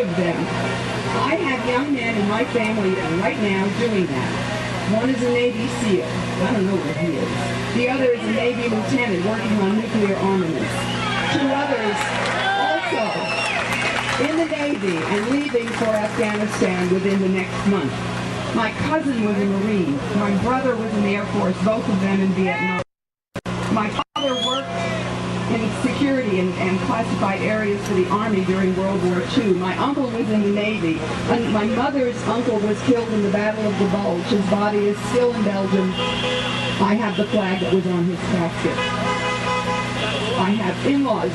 of them. I have young men in my family that are right now doing that. One is a Navy SEAL. I don't know where he is. The other is a Navy lieutenant working on nuclear armaments. Two others also in the Navy and leaving for Afghanistan within the next month. My cousin was a Marine. My brother was in the Air Force, both of them in Vietnam. My father worked in security and classified areas for the Army during World War II. My uncle was in the Navy. And my mother's uncle was killed in the Battle of the Bulge. His body is still in Belgium. I have the flag that was on his casket. I have in-laws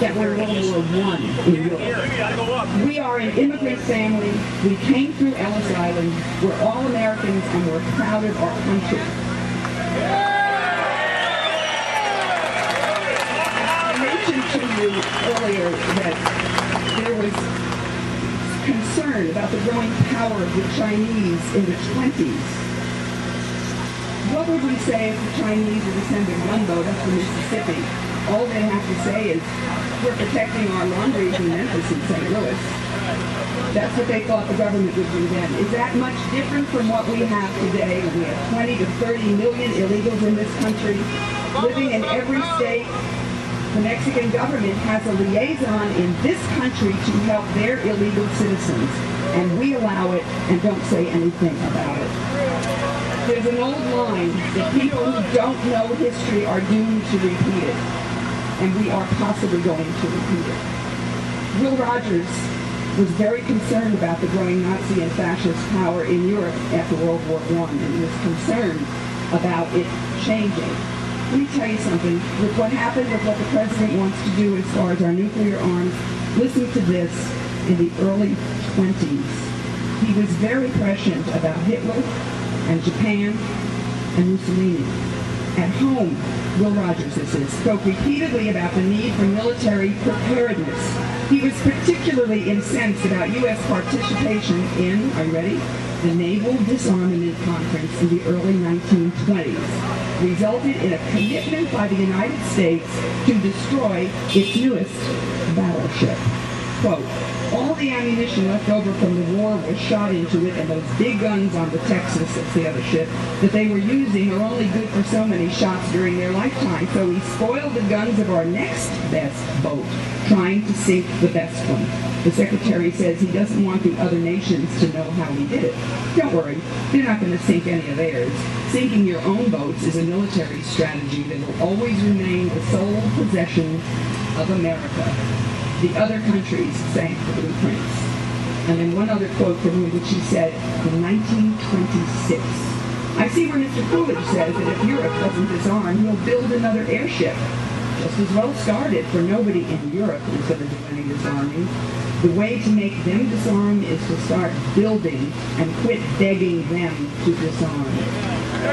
that were in World War I in Europe. We are an immigrant family. We came through Ellis Island. We're all Americans and we're proud of our country. To you earlier that there was concern about the growing power of the Chinese in the 20s. What would we say if the Chinese were to send a gunboat up the Mississippi? All they have to say is, we're protecting our laundries in Memphis and St. Louis. That's what they thought the government would do then. Is that much different from what we have today? We have 20 to 30 million illegals in this country, living in every state. The Mexican government has a liaison in this country to help their illegal citizens, and we allow it and don't say anything about it. There's an old line that people who don't know history are doomed to repeat it, and we are possibly going to repeat it. Will Rogers was very concerned about the growing Nazi and fascist power in Europe after World War I, and he was concerned about it changing. Let me tell you something. With what happened, with what the president wants to do as far as our nuclear arms, listen to this, in the early 20s. He was very prescient about Hitler and Japan and Mussolini. At home, Will Rogers, this is, spoke repeatedly about the need for military preparedness. He was particularly incensed about U.S. participation in, are you ready? The Naval Disarmament Conference in the early 1920s resulted in a commitment by the United States to destroy its newest battleship. Quote, all the ammunition left over from the war was shot into it, and those big guns on the Texas, that's the other ship, that they were using are only good for so many shots during their lifetime. So we spoiled the guns of our next best boat, trying to sink the best one. The Secretary says he doesn't want the other nations to know how he did it. Don't worry, they're not going to sink any of theirs. Sinking your own boats is a military strategy that will always remain the sole possession of America. The other countries sank the blueprints. And then one other quote from him, which he said in 1926. I see where Mr. Coolidge says that if Europe doesn't disarm, he'll build another airship. Just as well started, for nobody in Europe is going to do any disarming. The way to make them disarm is to start building and quit begging them to disarm.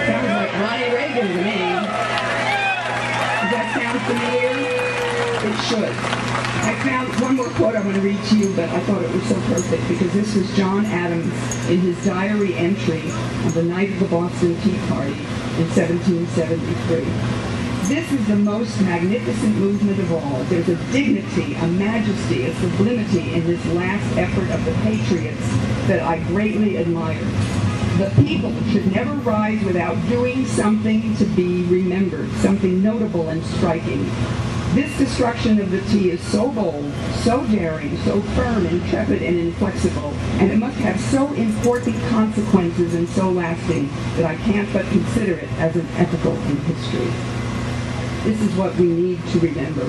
Sounds like Ronnie Reagan to me. Does that sound familiar? It should. I found one more quote I want to read to you, but I thought it was so perfect because this was John Adams in his diary entry on the night of the Boston Tea Party in 1773. This is the most magnificent movement of all. There's a dignity, a majesty, a sublimity in this last effort of the patriots that I greatly admire. The people should never rise without doing something to be remembered, something notable and striking. This destruction of the tea is so bold, so daring, so firm, intrepid, and inflexible, and it must have so important consequences and so lasting that I can't but consider it as an epoch in history. This is what we need to remember.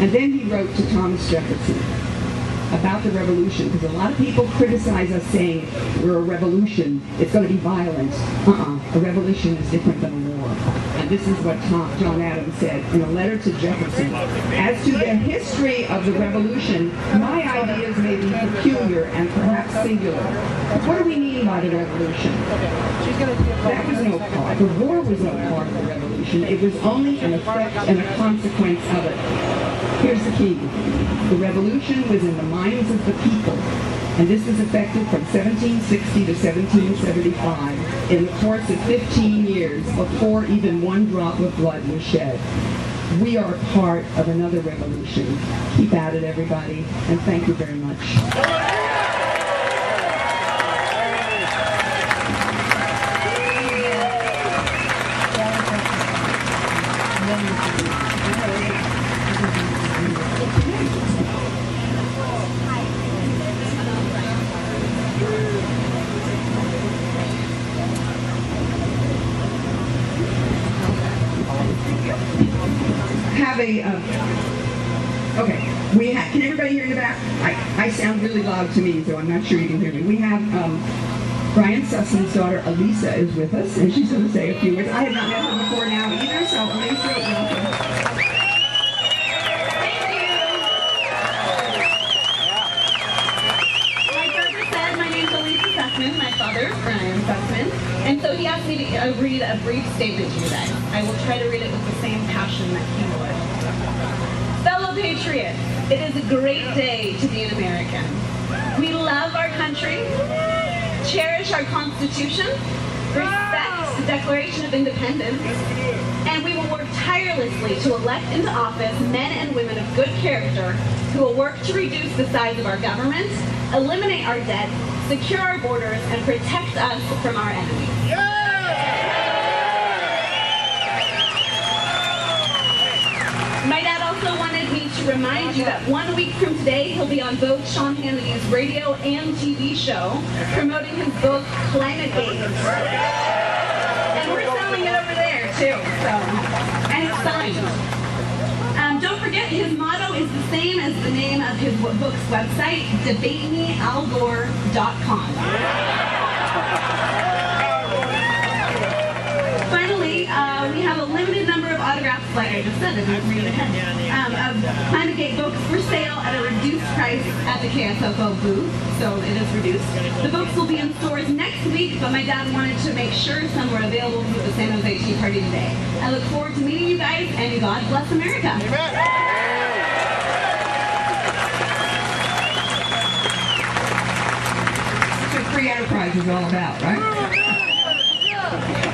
And then he wrote to Thomas Jefferson about the revolution, because a lot of people criticize us saying we're a revolution, it's going to be violent. A revolution is different than a war. And this is what John Adams said in a letter to Jefferson. As to the history of the revolution, my ideas may be peculiar and perhaps singular. What do we mean by the revolution? That was no part. The war was no part of the revolution. It was only an effect and a consequence of it. Here's the key. The revolution was in the minds of the people, and this was effected from 1760 to 1775, in the course of 15 years, before even one drop of blood was shed. We are part of another revolution. Keep at it, everybody, and thank you very much. Okay, can everybody hear in the back? I sound really loud to me, so I'm not sure you can hear me. We have Brian Sussman's daughter, Elisa, is with us, and she's going to say a few words. I have not met her before now either, so Elisa, welcome. Thank you. Like Roger said, my name is Elisa Sussman. My father is Brian Sussman, and so he asked me to read a brief statement to you guys. I will try to read it with the same passion that he would. Fellow patriots, it is a great day to be an American. We love our country, cherish our Constitution, respect the Declaration of Independence, and we will work tirelessly to elect into office men and women of good character who will work to reduce the size of our government, eliminate our debt, secure our borders, and protect us from our enemies. My dad also wanted me to remind you that 1 week from today, he'll be on both Sean Hannity's radio and TV show promoting his book, Climate AIDS. And we're selling it over there, too. And it's signed. Don't forget, his motto is the same as the name of his book's website, debatemealgore.com. Finally, we have a limited number of autographs, like I just said, of Climate Gate books for sale at a reduced price at the KSFO booth, so it is reduced. The books will be in stores next week, but my dad wanted to make sure some were available for the San Jose Tea Party today. I look forward to meeting you guys, and God bless America. Amen. That's what free enterprise is all about, right?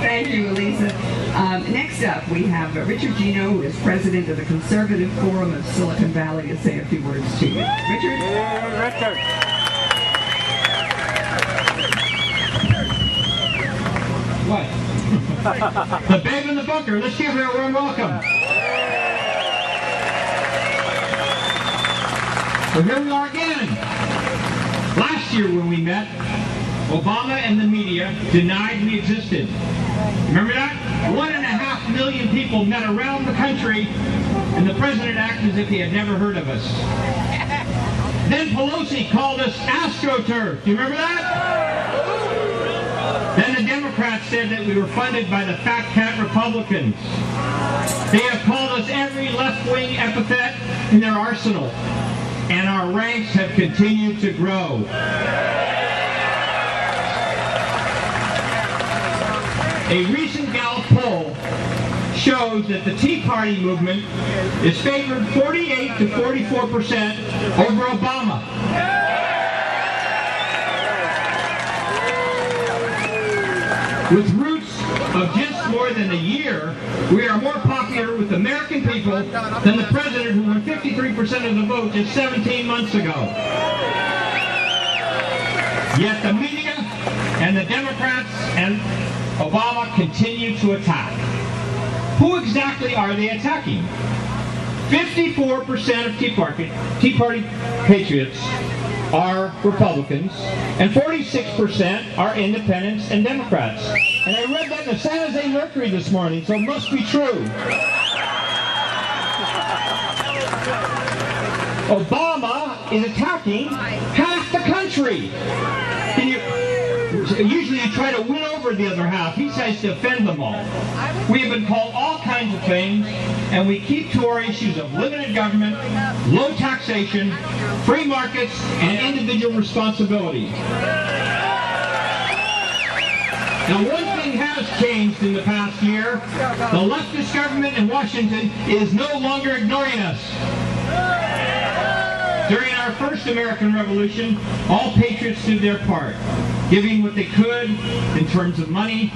Thank you, Elisa. Next up, we have Richard Gino, who is president of the Conservative Forum of Silicon Valley, to say a few words to you. Richard? Yeah, Richard. What? The babe in the bunker. Let's give her a warm welcome. So here we are again. Last year when we met, Obama and the media denied we existed. Remember that? 1.5 million people met around the country, and the president acted as if he had never heard of us. Then Pelosi called us AstroTurf. Do you remember that? Then the Democrats said that we were funded by the fat cat Republicans. They have called us every left-wing epithet in their arsenal, and our ranks have continued to grow. A recent Gallup poll shows that the Tea Party movement is favored 48 to 44% over Obama. With roots of just more than a year, we are more popular with American people than the president who won 53% of the vote just 17 months ago. Yet the media and the Democrats and Obama continue to attack. Who exactly are they attacking? 54% of Tea Party patriots are Republicans, and 46% are independents and Democrats. And I read that in the San Jose Mercury this morning, so it must be true. Obama is attacking half the country. Usually you try to win over the other half. He tries to offend them all. We have been called all kinds of things, and we keep to our issues of limited government, low taxation, free markets, and individual responsibility. Now, one thing has changed in the past year. The leftist government in Washington is no longer ignoring us. During our first American Revolution, all patriots did their part, giving what they could in terms of money,